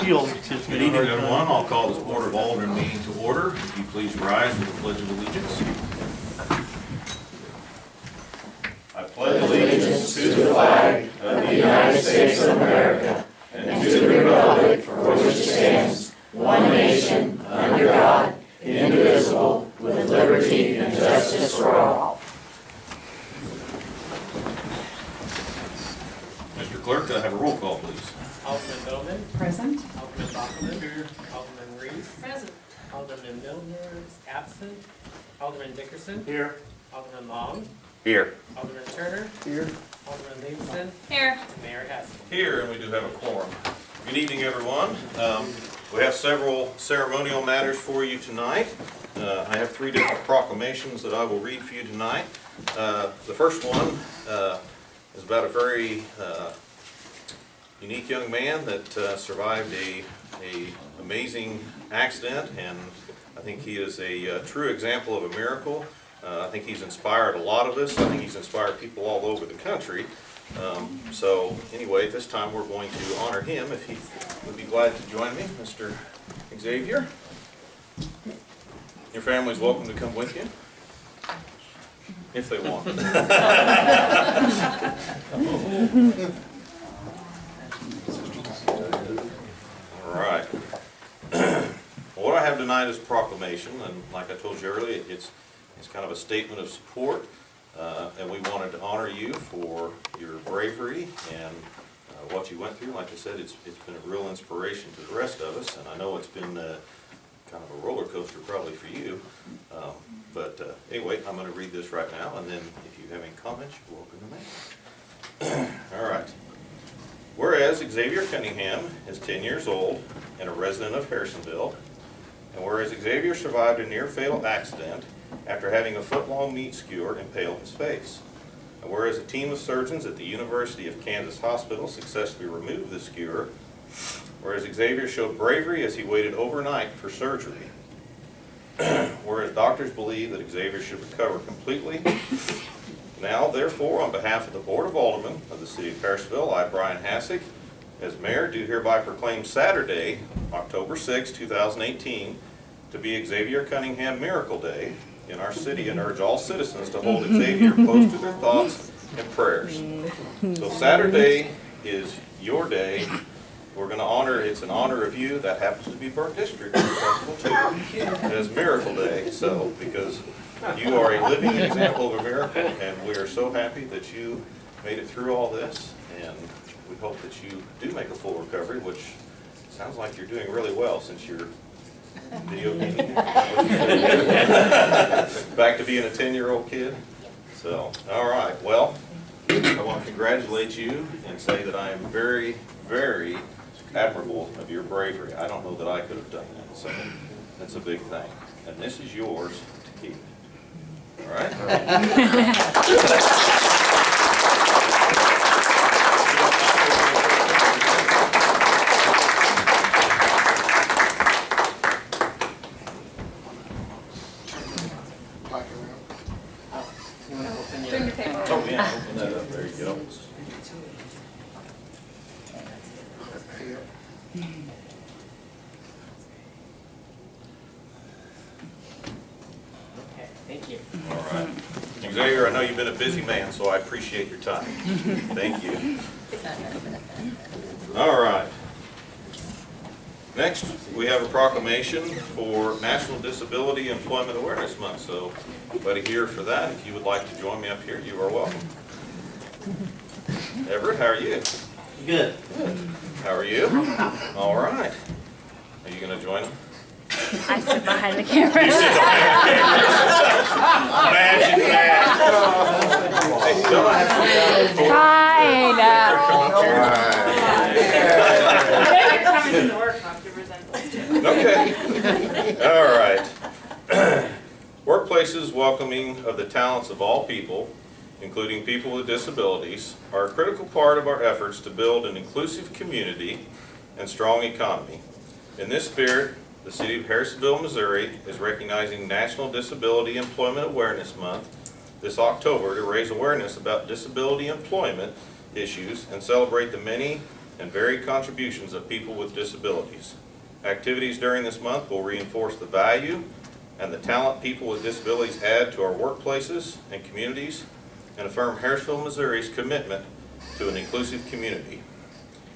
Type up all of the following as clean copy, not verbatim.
shield. Good evening, everyone. I'll call this Board of Alderman meeting to order. If you please rise for the Pledge of Allegiance. I pledge allegiance to the flag of the United States of America and to the republic for which it stands, one nation, under God, indivisible, with liberty and justice for all. Mr. Clerk, can I have a roll call, please? Alderman Bowman. Present. Alderman Bachman. Here. Alderman Reese. Present. Alderman Milner is absent. Alderman Dickerson. Here. Alderman Long. Here. Alderman Turner. Here. Alderman Livingston. Here. And Mayor Haskell. Here, and we do have a quorum. Good evening, everyone. We have several ceremonial matters for you tonight. I have 3 different proclamations that I will read for you tonight. The first one is about a very unique young man that survived a amazing accident, and I think he is a true example of a miracle. I think he's inspired a lot of us. I think he's inspired people all over the country. So anyway, this time we're going to honor him. If he would be glad to join me, Mr. Xavier. Your family's welcome to come with you, if they want. All right. Well, what I have tonight is a proclamation, and like I told you earlier, it's kind of a statement of support, and we wanted to honor you for your bravery and what you went through. Like I said, it's been a real inspiration to the rest of us, and I know it's been kind of a roller coaster probably for you. But anyway, I'm going to read this right now, and then if you have any comments, you're welcome to make. All right. Whereas Xavier Cunningham is 10 years old and a resident of Harrisonville, and whereas Xavier survived a near-fatal accident after having a foot-long meat skewer impale his face, and whereas a team of surgeons at the University of Kansas Hospital successfully removed the skewer, whereas Xavier showed bravery as he waited overnight for surgery, whereas doctors believe that Xavier should recover completely, now, therefore, on behalf of the Board of Aldermen of the City of Harrisonville, I, Brian Hassick, as Mayor, do hereby proclaim Saturday, October 6, 2018, to be Xavier Cunningham Miracle Day in our city, and urge all citizens to hold Xavier close to their thoughts and prayers. So Saturday is your day. We're going to honor, it's an honor of you. That happens to be Burke District Festival too. It is Miracle Day, so because you are a living example of a miracle, and we are so happy that you made it through all this, and we hope that you do make a full recovery, which sounds like you're doing really well since you're video gaming. Back to being a 10-year-old kid. So, all right, well, I want to congratulate you and say that I am very, very admirable of your bravery. I don't know that I could have done that, so that's a big thing. And this is yours to keep. All right? Turn your table. Oh, yeah, open that up. There you go. Okay, thank you. All right. Xavier, I know you've been a busy man, so I appreciate your time. Thank you. All right. Next, we have a proclamation for National Disability Employment Awareness Month. So, anybody here for that? If you would like to join me up here, you are welcome. Everett, how are you? Good. Good. How are you? All right. Are you going to join them? I sit behind the camera. You sit behind the camera. Imagine that. Hey, don't I have to Fine. come up here? Okay. All right. Workplaces welcoming of the talents of all people, including people with disabilities, are a critical part of our efforts to build an inclusive community and strong economy. In this spirit, the City of Harrisonville, Missouri is recognizing National Disability Employment Awareness Month this October to raise awareness about disability employment issues and celebrate the many and varied contributions of people with disabilities. Activities during this month will reinforce the value and the talent people with disabilities add to our workplaces and communities, and affirm Harrisonville, Missouri's commitment to an inclusive community.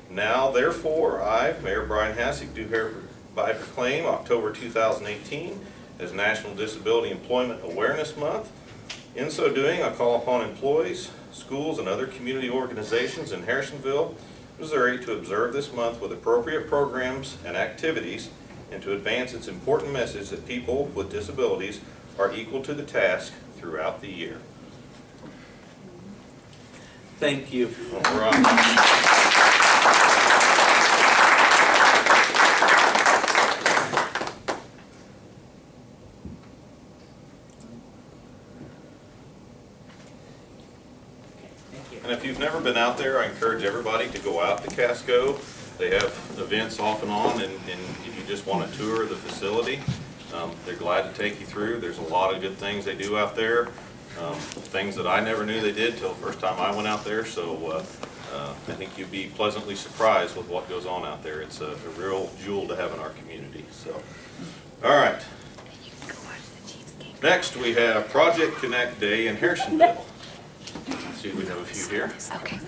Now, therefore, I, Mayor Brian Hassick, do hereby proclaim October 2018 as National Disability Employment Awareness Month. In so doing, I call upon employees, schools, and other community organizations in Harrisonville, Missouri to observe this month with appropriate programs and activities and to advance its important message that people with disabilities are equal to the task throughout the year. Thank you. All right. Thank you. And if you've never been out there, I encourage everybody to go out to Casco. They have events off and on, and if you just want a tour of the facility, they're glad to take you through. There's a lot of good things they do out there, things that I never knew they did till the first time I went out there. So I think you'd be pleasantly surprised with what goes on out there. It's a real jewel to have in our community. So, all right. Next, we have Project Connect Day in Harrisonville. Let's see, we have a few here. Okay.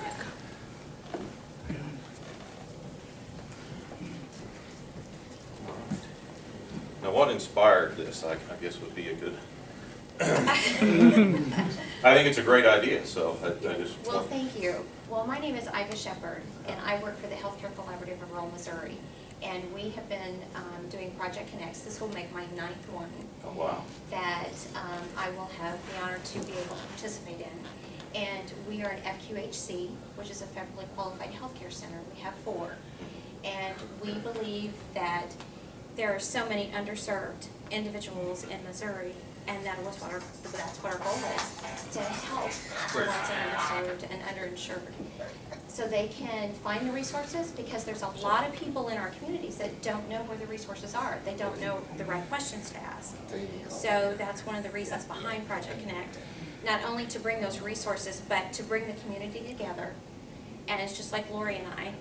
Now, what inspired this, I guess, would be a good, I think it's a great idea, so I just. Well, thank you. Well, my name is Iva Shepard, and I work for the Healthcare Collaborative of Rural Missouri. And we have been doing Project Connects. This will make my 9th one Oh, wow. that I will have the honor to be able to participate in. And we are an FQHC, which is a federally qualified healthcare center. We have 4. And we believe that there are so many underserved individuals in Missouri, and that's what our goal is, to help the ones that are underserved and underinsured. So they can find the resources, because there's a lot of people in our communities that don't know where the resources are. They don't know the right questions to ask. So that's one of the reasons behind Project Connect. Not only to bring those resources, but to bring the community together. And it's just like Lori and I.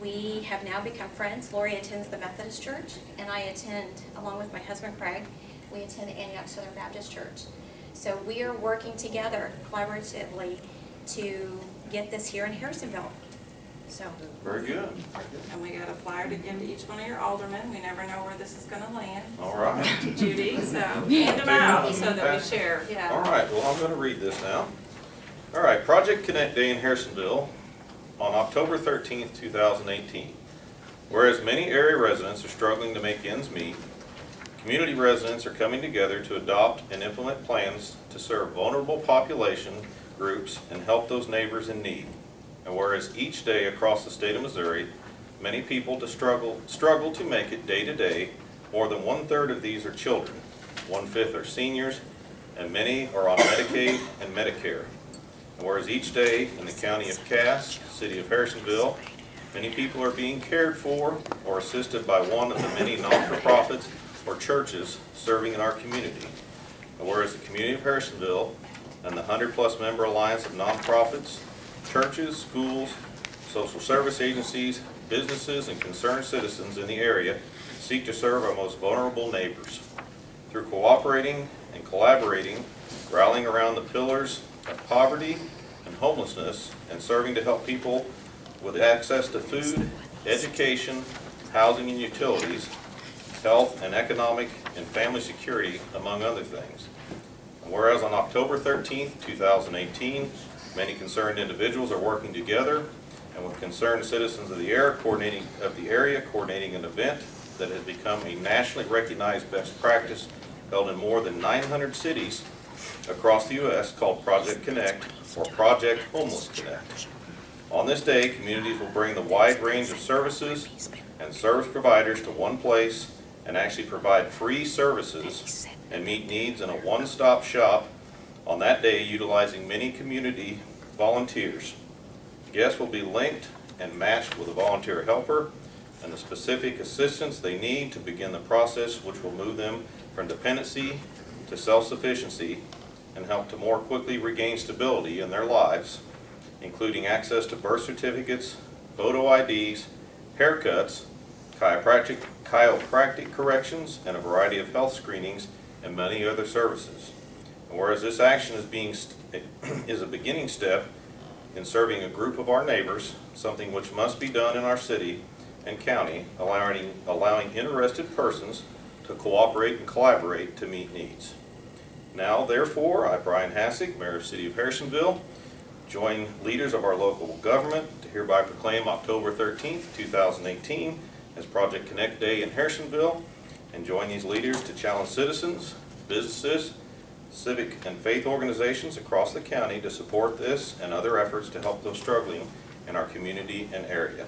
We have now become friends. Lori attends the Methodist Church, and I attend, along with my husband Craig, we attend the Antioch Southern Baptist Church. So we are working together collaboratively to get this here in Harrisonville. So. Very good. And we got a flyer to give to each one of your aldermen. We never know where this is gonna land. All right. To Judy, so hand them out so that we share. Yeah. All right, well, I'm going to read this now. All right, Project Connect Day in Harrisonville on October 13th, 2018. Whereas many area residents are struggling to make ends meet, community residents are coming together to adopt and implement plans to serve vulnerable population groups and help those neighbors in need. And whereas each day across the state of Missouri, many people struggle to make it day to day, more than 1/3 of these are children, 1/5 are seniors, and many are on Medicaid and Medicare. And whereas each day in the county of Cass, city of Harrisonville, many people are being cared for or assisted by one of the many non-for-profits or churches serving in our community. And whereas the community of Harrisonville and the 100+ member alliance of nonprofits, churches, schools, social service agencies, businesses, and concerned citizens in the area seek to serve our most vulnerable neighbors. Through cooperating and collaborating, rallying around the pillars of poverty and homelessness, and serving to help people with access to food, education, housing and utilities, health and economic and family security, among other things. And whereas on October 13th, 2018, many concerned individuals are working together and with concerned citizens of the area coordinating an event that has become a nationally recognized best practice held in more than 900 cities across the U.S. called Project Connect, or Project Homeless Connect. On this day, communities will bring the wide range of services and service providers to one place and actually provide free services and meet needs in a one-stop shop on that day, utilizing many community volunteers. Guests will be linked and matched with a volunteer helper and the specific assistance they need to begin the process, which will move them from dependency to self-sufficiency and help to more quickly regain stability in their lives, including access to birth certificates, photo IDs, haircuts, chiropractic corrections, and a variety of health screenings and many other services. And whereas this action is a beginning step in serving a group of our neighbors, something which must be done in our city and county, allowing interested persons to cooperate and collaborate to meet needs. Now, therefore, I, Brian Hassig, Mayor of the City of Harrisonville, join leaders of our local government to hereby proclaim October 13th, 2018 as Project Connect Day in Harrisonville, and join these leaders to challenge citizens, businesses, civic and faith organizations across the county to support this and other efforts to help those struggling in our community and area.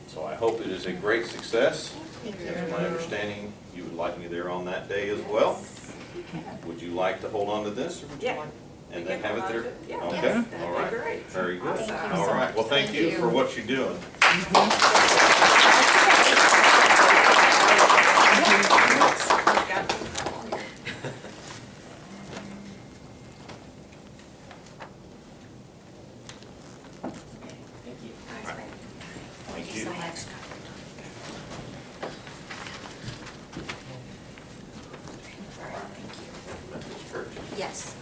So I hope it is a great success. It's my understanding you would like me there on that day as well. Would you like to hold on to this, or would you Yeah. like? And then have it there? Yeah. Okay, Yes, all that'd right. be great. Very good. Thank you All so right, much. well, thank Thank you you. for what you're doing. Thank you. Thank you. so much. Yes.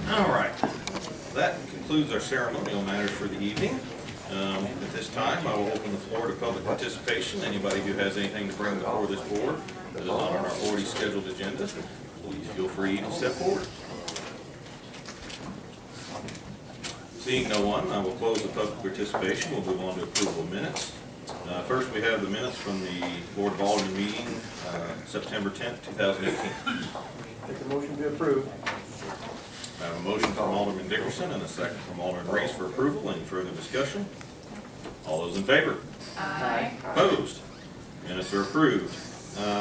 All right, that concludes our ceremonial matters for the evening. At this time, I will open the floor to public participation. Anybody who has anything to bring before this board that is not on our already scheduled agenda, please feel free to step forward. Seeing no one, I will close the public participation. We'll move on to approval of minutes. First, we have the minutes from the Board of Alderman meeting, September 10th, 2018. Make a motion to approve. I have a motion from Alderman Dickerson and a second from Alderman Reese for approval. Any further discussion? All those in favor? Aye. Opposed? Minutes are approved.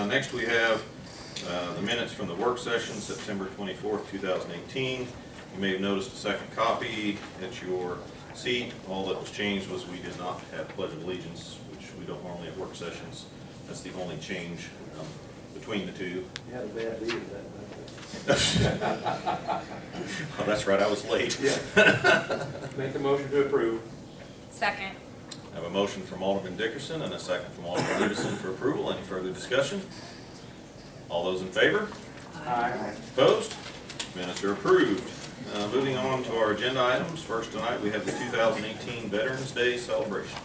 Next, we have the minutes from the work session, September 24th, 2018. You may have noticed a second copy at your seat. All that was changed was we did not have Pledge of Allegiance, which we don't normally at work sessions. That's the only change between the two. You had a bad lead that night. Oh, that's right, I was late. Make the motion to approve. Second. I have a motion from Alderman Dickerson and a second from Alderman Ludison for approval. Any further discussion? All those in favor? Aye. Opposed? Minutes are approved. Moving on to our agenda items. First tonight, we have the 2018 Veterans Day celebration.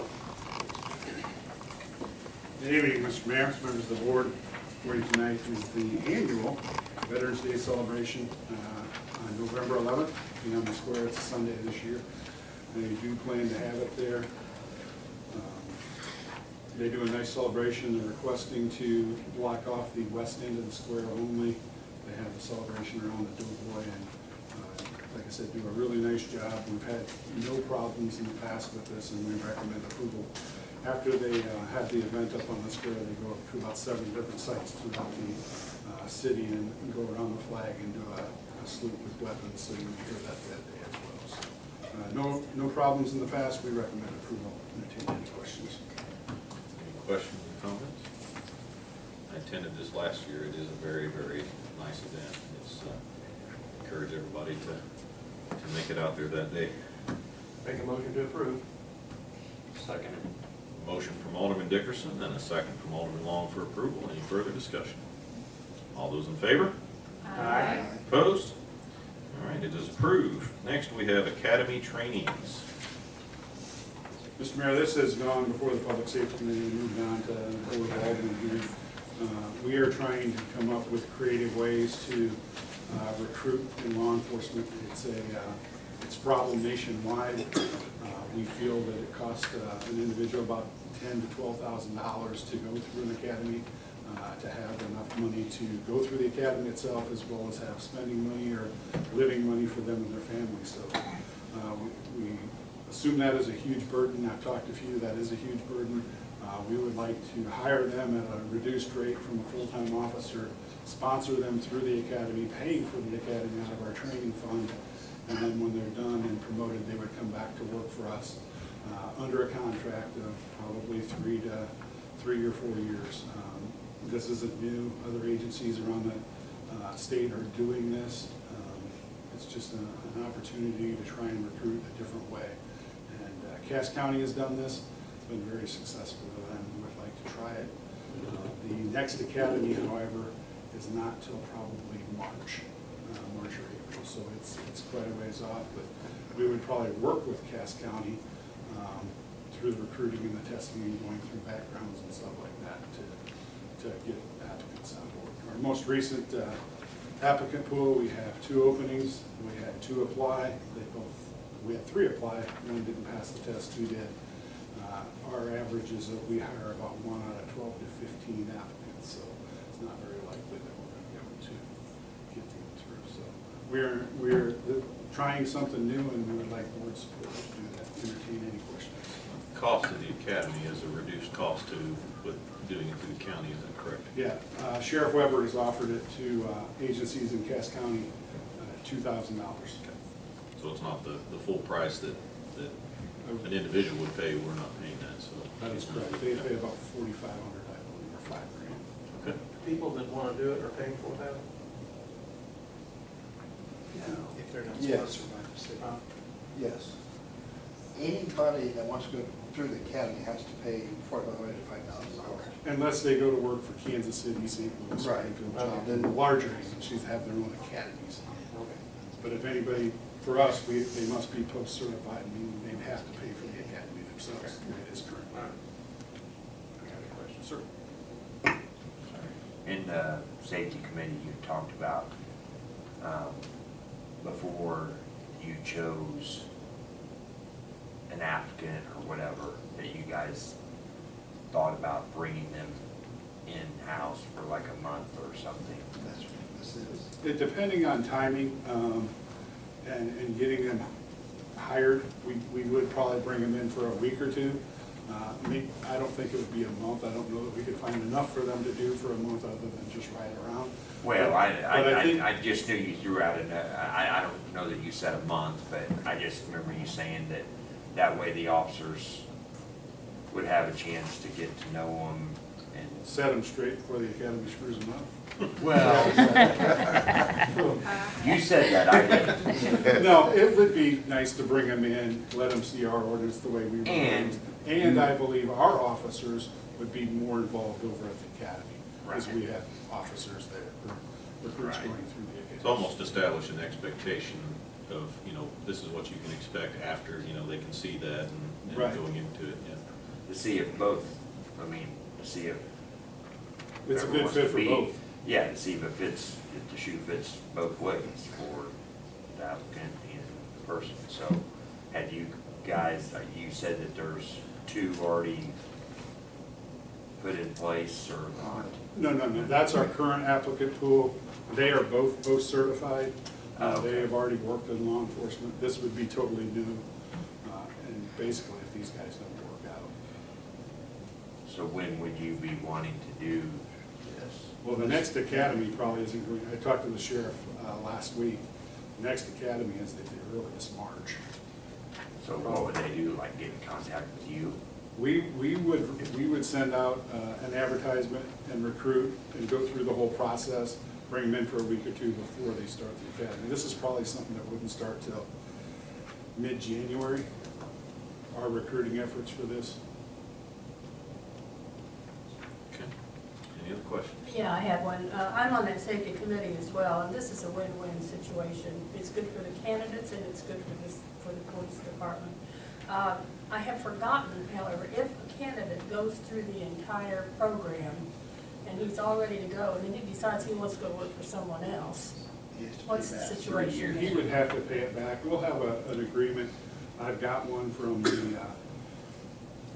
Good evening, Mr. Mayor, members of the board. For you tonight is the annual Veterans Day celebration on November 11th, on the square. It's a Sunday this year. They do plan to have it there. They do a nice celebration. They're requesting to block off the west end of the square only. They have the celebration around the Doughboy, and like I said, do a really nice job. We've had no problems in the past with this, and we recommend approval. After they have the event up on the square, they go to about 7 different sites throughout the city and go around the flag and do a salute with weapons, so you can hear that day as well. So, no problems in the past. We recommend approval. Entertain any questions. Any questions or comments? I attended this last year. It is a very, very nice event. It's encourage everybody to make it out there that day. Make a motion to approve. Second. Motion from Alderman Dickerson and a second from Alderman Long for approval. Any further discussion? All those in favor? Aye. Opposed? All right, it is approved. Next, we have Academy Trainees. Mr. Mayor, this has gone before the Public Safety Committee and moved on to the Board of Alderman here. We are trying to come up with creative ways to recruit in law enforcement. It's a problem nationwide. We feel that it costs an individual about $10,000 to $12,000 to go through an academy, to have enough money to go through the academy itself, as well as have spending money or living money for them and their families. So we assume that is a huge burden. I've talked to a few, that is a huge burden. We would like to hire them at a reduced rate from a full-time officer, sponsor them through the academy, paying for the academy out of our training fund, and then when they're done and promoted, they would come back to work for us under a contract of probably 3 or 4 years. This isn't new. Other agencies around the state are doing this. It's just an opportunity to try and recruit a different way. And Cass County has done this. It's been very successful, and we would like to try it. The next academy, however, is not till probably March or April, so it's quite a ways off. But we would probably work with Cass County through the recruiting and the testing and going through backgrounds and stuff like that to get applicants on board. Our most recent applicant pool, we have 2 openings. We had 2 apply. We had 3 apply. 1 didn't pass the test, 2 did. Our average is that we hire about 1 out of 12 to 15 applicants, so it's not very likely that we're going to be able to get them through. So we're trying something new, and we would like board support to do that. Entertain any questions. Cost of the academy is a reduced cost to, with doing it through the county, is that correct? Yeah, Sheriff Weber has offered it to agencies in Cass County, $2,000. So it's not the full price that an individual would pay, we're not paying that, so. That is correct. They pay about $4,500, I believe, or $5,000. Okay. People that want to do it are paying $4,000? If they're not Yes. sponsored by the city. Yes. Anybody that wants to go through the academy has to pay $4,500 to $5,000. Unless they go to work for Kansas City, St. Louis, Right. Springfield, Okay. then the larger agencies have their own academies. But if anybody, for us, they must be post-certified, meaning they'd have to pay for the academy themselves, the way it is currently. All right. I got a question. Sir? In the safety committee, you talked about, before you chose an applicant or whatever, that you guys thought about bringing them in-house for like a month or something. That's what this is. It, depending on timing and getting them hired, we would probably bring them in for a week or 2. I don't think it would be a month. I don't know that we could find enough for them to do for a month other than just ride around. Well, But think- I just knew you threw out I don't know that you said a month, but I just remember you saying that way the officers would have a chance to get to know them and. Set them straight before the academy screws them up. Well, you said that, I didn't. No, it would be nice to bring them in, let them see our ordinance the way we run it. And I believe our officers would be more involved over at the academy, because Right. we have officers there, or recruits Right. going through the academy. It's almost establish an expectation of, this is what you can expect after, they can see that and Right. going into it, yeah. To see if both, to see if. It's a whoever good wants fit to for be- both. Yeah, to see if if the shoe fits both ways for the applicant and the person. So have you guys, you said that there's 2 already put in place or not? No, that's our current applicant pool. They are both certified. Okay. They have already worked in law enforcement. This would be totally new. And basically, if these guys don't work out. So when would you be wanting to do this? Well, the next academy probably isn't going, I talked to the sheriff last week. The next academy is the earliest March. So what would they do, like get in contact with you? We would send out an advertisement and recruit and go through the whole process, bring them in for a week or 2 before they start the academy. This is probably something that wouldn't start till mid-January, our recruiting efforts for this. Okay. Any other questions? Yeah, I had one. I'm on that safety committee as well, and this is a win-win situation. It's good for the candidates and it's good for the police department. I have forgotten, however, if a candidate goes through the entire program and he's all ready to go, and then he decides he wants to go work for someone else, He has to pay what's the back. situation? He would have to pay it back. We'll have an agreement. I've got one from the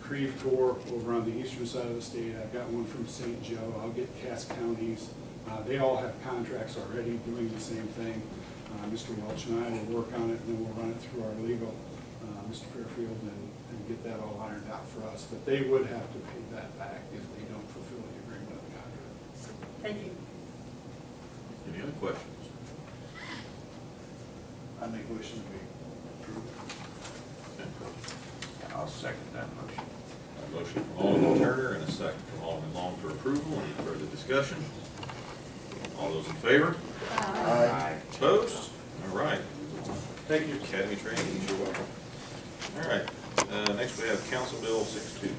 Creve Corps over on the eastern side of the state. I've got one from St. Joe. I'll get Cass counties. They all have contracts already doing the same thing. Mr. Welch and I will work on it, and then we'll run it through our legal, Mr. Fairfield, and get that all ironed out for us. But they would have to pay that back if they don't fulfill the agreement of the contract. Thank you. Any other questions? I make a motion to be approved. Okay. I'll second that motion. A motion from Alderman Turner and a second from Alderman Long to approve approval. Any further discussion? All those in favor? Aye. Opposed? All right. Thank you. Academy training, you're welcome. All right, next we have Council Bill 62.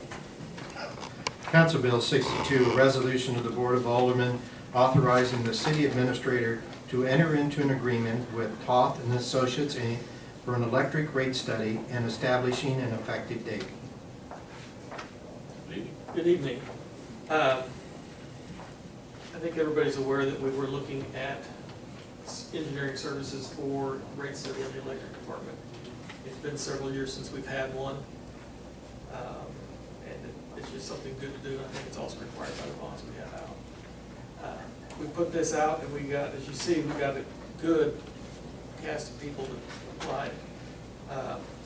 Council Bill 62, a resolution of the Board of Aldermen authorizing the city administrator to enter into an agreement with Toth and Associates, Inc. for an electric rate study and establishing an effective date. Good evening. I think everybody's aware that we were looking at engineering services for rate study of the electric department. It's been several years since we've had one, and it's just something good to do. I think it's also required by the bonds we have out. We put this out, and we got, as you see, we got a good cast of people that applied.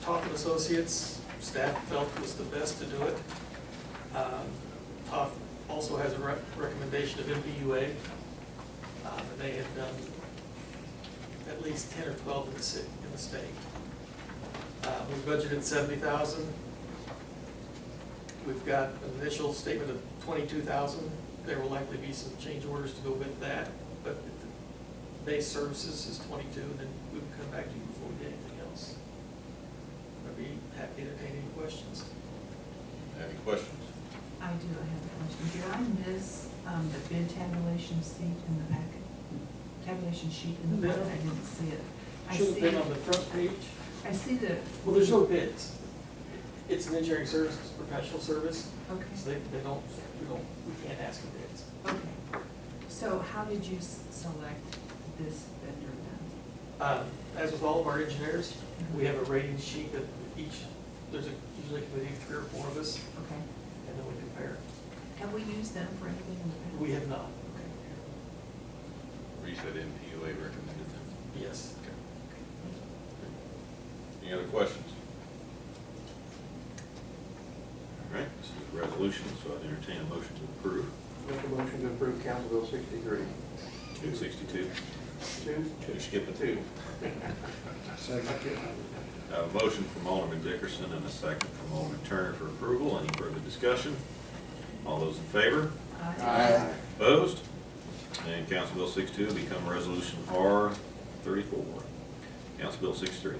Toth and Associates, staff felt was the best to do it. Toth also has a recommendation of MPUA, and they have done at least 10 or 12 in the state. We budgeted $70,000. We've got an initial statement of $22,000. There will likely be some change orders to go with that, but the base services is $22,000, and then we will come back to you before we get anything else. I'd be happy to entertain any questions. Any questions? I do, I have a question. Did I miss the bid tabulation sheet in the packet? Tabulation sheet in the packet, I didn't see it. I Should have see been on the front page. I see the. Well, there's no bids. It's an engineering services, professional service, Okay, so we can't ask for bids. okay. So how did you select this vendor then? As with all of our engineers, we have a rating sheet that there's usually a committee of 3 or 4 of us, Okay. and then we compare. Have we used them for anything in the past? We have not. You said MPUA recommended them. Yes. Any other questions? All right, this is a resolution, so I entertain a motion to approve. Make a motion to approve Council Bill 63. 262. You're skipping 2. Second. A motion from Alderman Dickerson and a second from Alderman Turner for approval. Any further discussion? All those in favor? Aye. Opposed? And Council Bill 62 will become Resolution R34. Council Bill 63.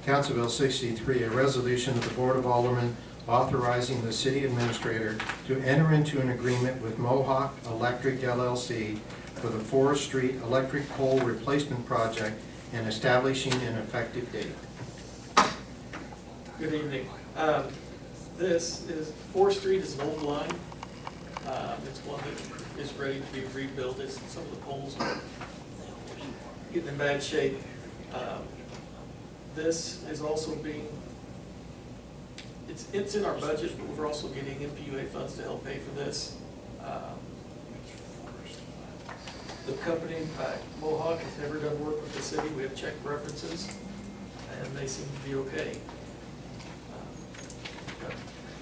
Council Bill 63, a resolution of the Board of Aldermen authorizing the city administrator to enter into an agreement with Mohawk Electric LLC for the Forest Street Electric Pole Replacement Project and establishing an effective date. Good evening. Forest Street is an old line. It's one that is ready to be rebuilt. Some of the poles are getting in bad shape. This is also it's in our budget, but we're also getting MPUA funds to help pay for this. The company, Mohawk, has never done work with the city. We have checked references, and they seem to be okay.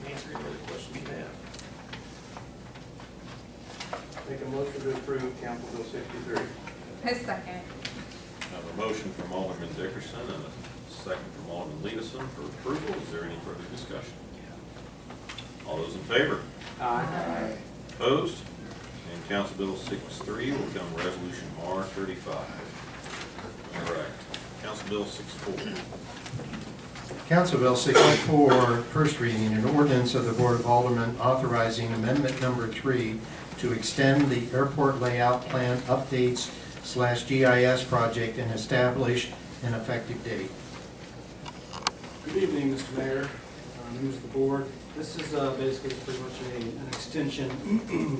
Answer any other questions you have. Make a motion to approve Council Bill 63. A second. I have a motion from Alderman Dickerson and a second from Alderman Leadison for approval. Is there any further discussion? All those in favor? Aye. Opposed? And Council Bill 63 will become Resolution R35. All right. Council Bill 64. Council Bill 64, first reading, an ordinance of the Board of Aldermen authorizing amendment number 3 to extend the airport layout plan updates/GIS project and establish an effective date. Good evening, Mr. Mayor, members of the board. This is basically pretty much an extension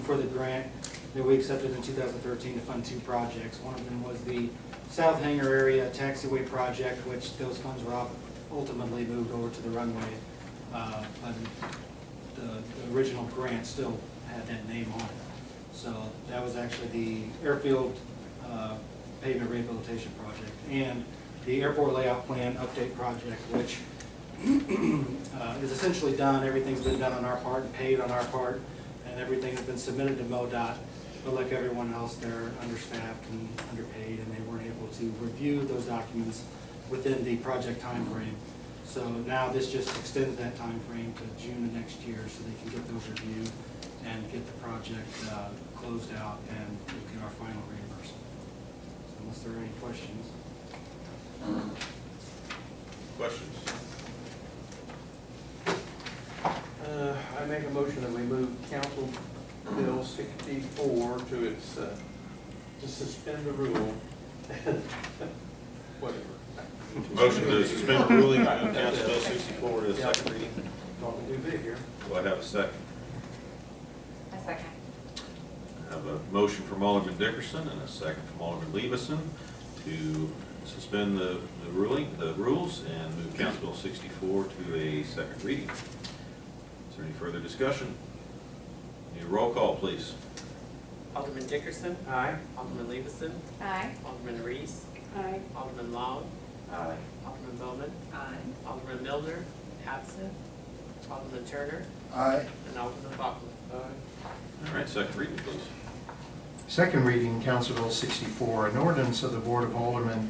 for the grant that we accepted in 2013 to fund 2 projects. One of them was the South Hangar area taxiway project, which those funds were ultimately moved over to the runway. But the original grant still had that name on it. So that was actually the airfield pavement rehabilitation project and the airport layout plan update project, which is essentially done. Everything's been done on our part and paid on our part, and everything has been submitted to MoDOT. But like everyone else, they're understaffed and underpaid, and they weren't able to review those documents within the project time frame. So now this just extends that time frame to June of next year so they can get those reviewed. and get the project closed out and get our final reimbursement. So unless there are any questions. Questions? I make a motion that we move Council Bill 64 to its, to suspend the rule. Whatever. Motion to suspend the ruling on Council Bill 64 to the second reading. Talking too big here. Do I have a second? A second. I have a motion from Alderman Dickerson and a second from Alderman Levison to suspend the rules and move Council Bill 64 to a second reading. Is there any further discussion? Need a roll call, please. Alderman Dickerson. Aye. Alderman Levison. Aye. Alderman Reese. Aye. Alderman Long. Aye. Alderman Bowman. Aye. Alderman Milner, absent. Alderman Turner, Aye. and Alderman Bachman. All right, second reading, please. Second reading, Council Bill 64, an ordinance of the Board of Aldermen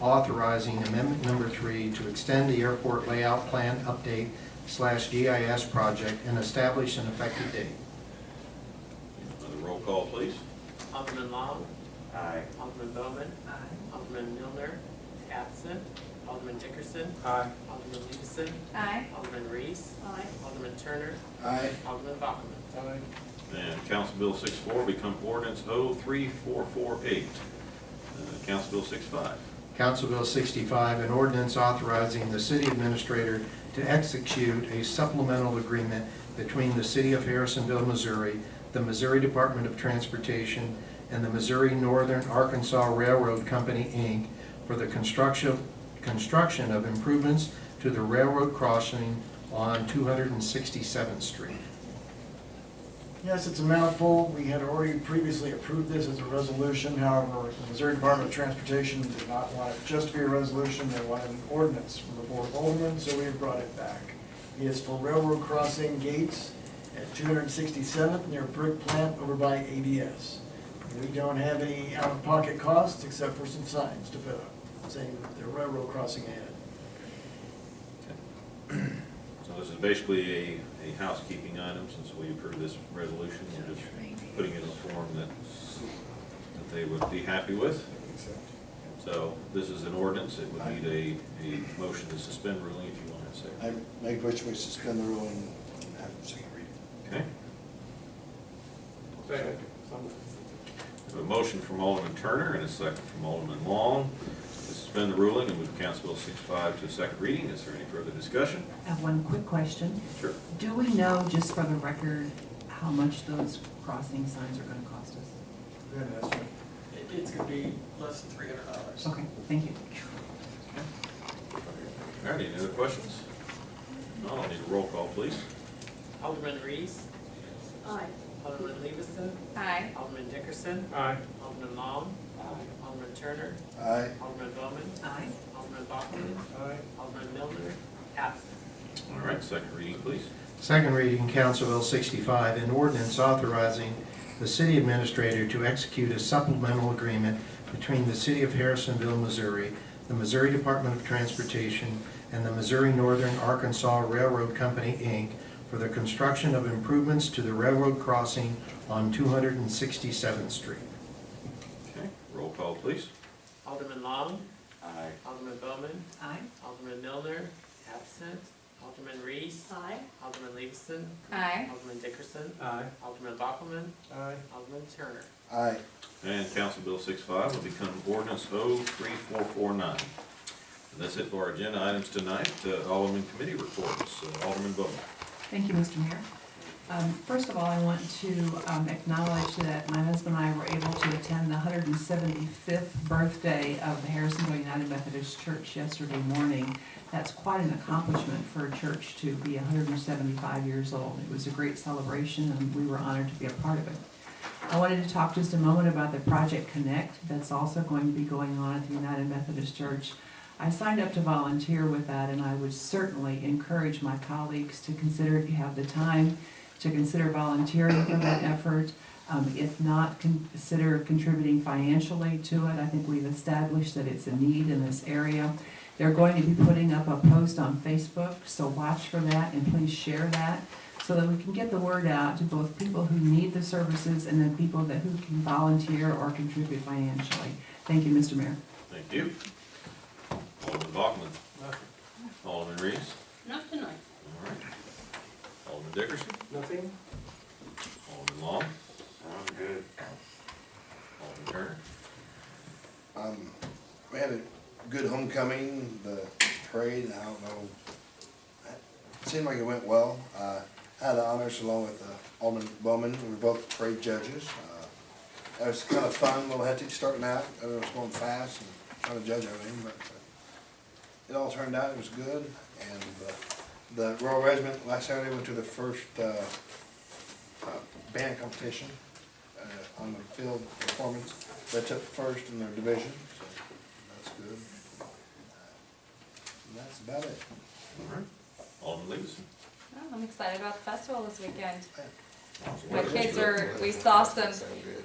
authorizing Amendment Number 3 to extend the airport layout plan update / GIS project and establish an effective date. Another roll call, please. Alderman Long, Aye. Alderman Bowman, Aye. Alderman Milner, absent. Alderman Dickerson, Aye. Alderman Levison, Aye. Alderman Reese, Aye. Alderman Turner, Aye. Alderman Bachman. And Council Bill 64 become ordinance 03448. Council Bill 65. Council Bill 65, an ordinance authorizing the city administrator to execute a supplemental agreement between the City of Harrisonville, Missouri, the Missouri Department of Transportation, and the Missouri Northern Arkansas Railroad Company, Inc. for the construction of improvements to the railroad crossing on 267th Street. Yes, it's a mouthful. We had already previously approved this as a resolution. However, the Missouri Department of Transportation did not want it just to be a resolution. They wanted an ordinance from the Board of Aldermen, so we have brought it back. It is for railroad crossing gates at 267th near Brick Plant over by ADS. We don't have any out-of-pocket costs except for some signs to put up saying that they're railroad crossing ahead. So this is basically a housekeeping item since we approved this resolution. We're just putting it in a form that they would be happy with. So this is an ordinance. It would need a motion to suspend ruling if you want to say. I make a motion we suspend the ruling and have a second reading. Okay. Second. We have a motion from Alderman Turner and a second from Alderman Long to suspend the ruling and move Council Bill 65 to a second reading. Is there any further discussion? I have one quick question. Sure. Do we know, just for the record, how much those crossing signs are gonna cost us? Good estimate. It's gonna be less than $300. Okay, thank you. All right, any other questions? No, I'll need a roll call, please. Alderman Reese, Aye. Alderman Levison, Aye. Alderman Dickerson, Aye. Alderman Long, Alderman Turner, Aye. Alderman Bowman, Aye. Alderman Bachman, Alderman Milner, absent. All right, second reading, please. Second reading, Council Bill 65, an ordinance authorizing the city administrator to execute a supplemental agreement between the City of Harrisonville, Missouri, the Missouri Department of Transportation, and the Missouri Northern Arkansas Railroad Company, Inc. for the construction of improvements to the railroad crossing on 267th Street. Okay, roll call, please. Alderman Long, Aye. Alderman Bowman, Aye. Alderman Milner, absent. Alderman Reese, Aye. Alderman Levison, Aye. Alderman Dickerson, Aye. Alderman Bachman, Aye. Alderman Turner. Aye. And Council Bill 65 will become ordinance 03449. And that's it for our agenda items tonight. Alderman committee reports. Alderman Bowman. Thank you, Mr. Mayor. First of all, I want to acknowledge that my husband and I were able to attend the 175th birthday of the Harrisonville United Methodist Church yesterday morning. That's quite an accomplishment for a church to be 175 years old. It was a great celebration, and we were honored to be a part of it. I wanted to talk just a moment about the Project Connect that's also going to be going on at the United Methodist Church. I signed up to volunteer with that, and I would certainly encourage my colleagues to consider, if you have the time, to consider volunteering for that effort. If not, consider contributing financially to it. I think we've established that it's a need in this area. They're going to be putting up a post on Facebook, so watch for that and please share that. so that we can get the word out to both people who need the services and then people who can volunteer or contribute financially. Thank you, Mr. Mayor. Thank you. Alderman Bachman. Alderman Reese. Not tonight. All right. Alderman Dickerson. Nothing? Alderman Long. I'm good. Alderman Turner. We had a good homecoming, the parade, I don't know, it seemed like it went well. I had the honors along with Alderman Bowman, we were both parade judges. It was kind of fun, a little hectic starting out, it was going fast and trying to judge everything, but it all turned out, it was good. And the Royal Regiment last Saturday went to the first band competition on the field performance. They took first in their division, so that's good. And that's about it. All right. Alderman Leeson. Oh, I'm excited about the festival this weekend. My Weather was kids good. we saw some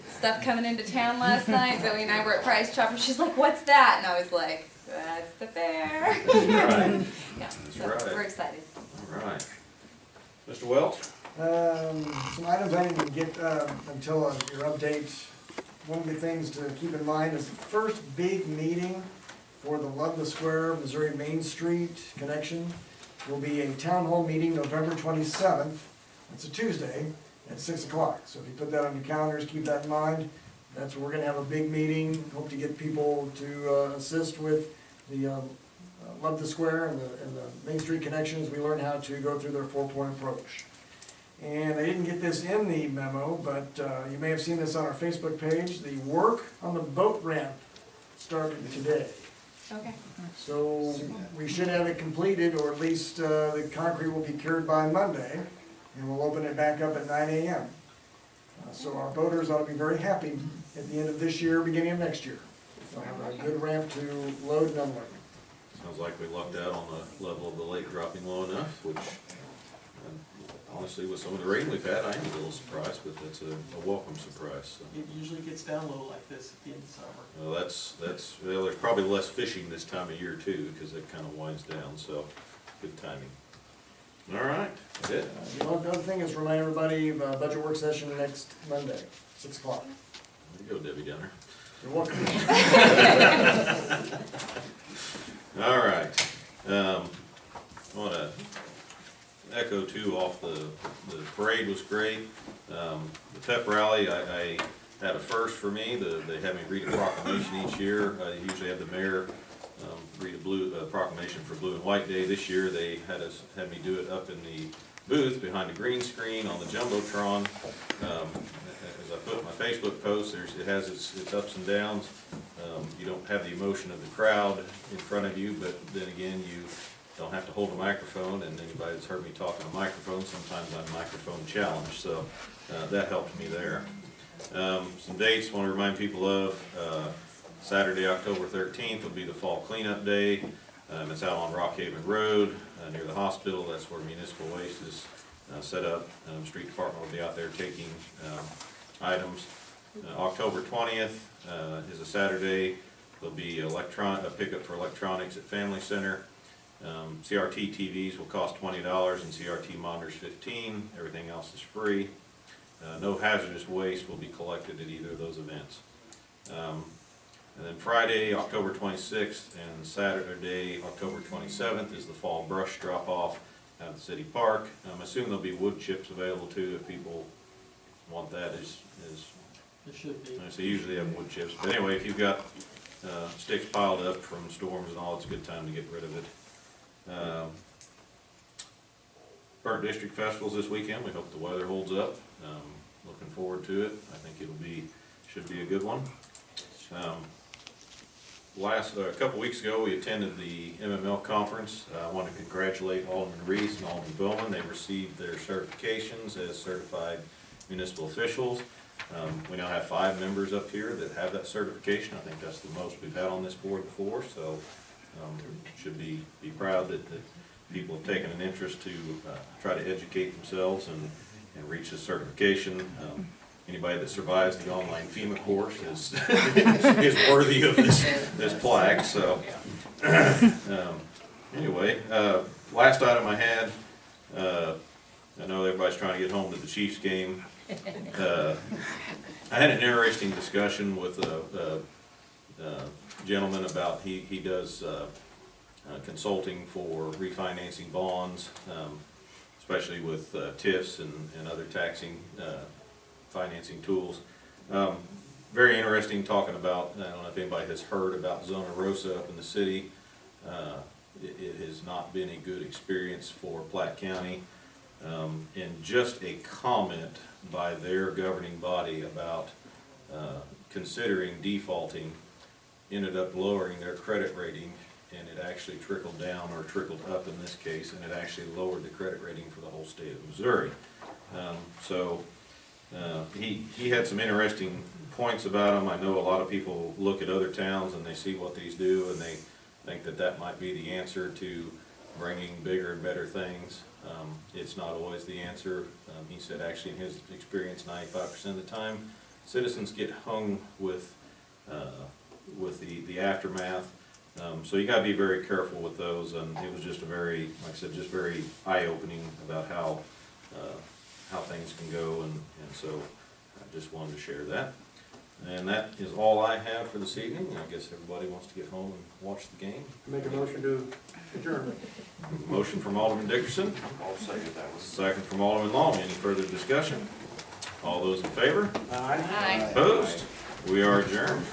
stuff coming into town last night. Zoe and I were at Price Chopper. She's like, "What's that?" And I was like, "That's the fair." Right. Yeah, That's so right. we're excited. All right. Mr. Welch? Some items I didn't get until your update. One of the things to keep in mind is the first big meeting for the Love the Square, Missouri Main Street connection will be a town hall meeting November 27th. It's a Tuesday at 6 o'clock. So if you put that on your calendars, keep that in mind. That's where we're gonna have a big meeting. Hope to get people to assist with the Love the Square and the Main Street connections. We learn how to go through their 4-point approach. And I didn't get this in the memo, but you may have seen this on our Facebook page. The work on the boat ramp started today. Okay. So we should have it completed, or at least the concrete will be cured by Monday, and we'll open it back up at 9 a.m. So our boaters ought to be very happy at the end of this year, beginning of next year. They'll have a good ramp to load and unload. Sounds like we lucked out on the level of the lake dropping low enough, which honestly, with some of the rain we've had, I am a little surprised, but that's a welcome surprise. So. It usually gets down low like this at the end of summer. Well, well, there's probably less fishing this time of year too, because it kind of winds down, so good timing. All right, that's it. The other thing is remind everybody, budget work session next Monday, 6 o'clock. There you go, Debbie Downer. You're welcome. All right. I want to echo too off the parade was great. The pep rally, I had a first for me. They have me read a proclamation each year. I usually have the mayor read a proclamation for Blue and White Day. This year they had me do it up in the booth behind the green screen on the Jumbotron. As I put in my Facebook post, it has its ups and downs. You don't have the emotion of the crowd in front of you, but then again, you don't have to hold a microphone, and anybody that's heard me talk on a microphone, sometimes I'm microphone challenged, so that helped me there. Some dates I want to remind people of. Saturday, October 13th will be the fall cleanup day. It's out on Rockhaven Road near the hospital. That's where municipal waste is set up. Street department will be out there taking items. October 20th is a Saturday. There'll be a pickup for electronics at Family Center. CRT TVs will cost $20 and CRT monitors $15. Everything else is free. No hazardous waste will be collected at either of those events. And then Friday, October 26th, and Saturday, October 27th, is the fall brush drop-off at the city park. I'm assuming there'll be wood chips available too if people want that. There should be. So usually they have wood chips. But anyway, if you've got sticks piled up from storms and all, it's a good time to get rid of it. Burnt District Festivals this weekend. We hope the weather holds up. Looking forward to it. I think should be a good one. A couple weeks ago, we attended the MML conference. I want to congratulate Alderman Reese and Alderman Bowman. They received their certifications as certified municipal officials. We now have 5 members up here that have that certification. I think that's the most we've had on this board before, so should be proud that people have taken an interest to try to educate themselves and reach this certification. Anybody that survives the online FEMA course is worthy of this plaque. So anyway, last item I had, I know everybody's trying to get home to the Chiefs game. I had an interesting discussion with a gentleman about, he does consulting for refinancing bonds, especially with TIFs and other taxing financing tools. Very interesting talking about, I don't know if anybody has heard about Zona Rosa up in the city. It has not been a good experience for Platte County. And just a comment by their governing body about considering defaulting ended up lowering their credit rating, and it actually trickled down, or trickled up in this case, and it actually lowered the credit rating for the whole state of Missouri. He had some interesting points about them. I know a lot of people look at other towns and they see what these do, and they think that that might be the answer to bringing bigger and better things. It's not always the answer. He said actually in his experience, 95% of the time, citizens get hung with the aftermath. So you gotta be very careful with those, and it was just a very, like I said, just very eye-opening about how things can go, and so I just wanted to share that. And that is all I have for this evening. I guess everybody wants to get home and watch the game. Make a motion to adjourn. Motion from Alderman Dickerson. I'll second that one. Second from Alderman Long. Any further discussion? All those in favor? Aye. Opposed? We are adjourned.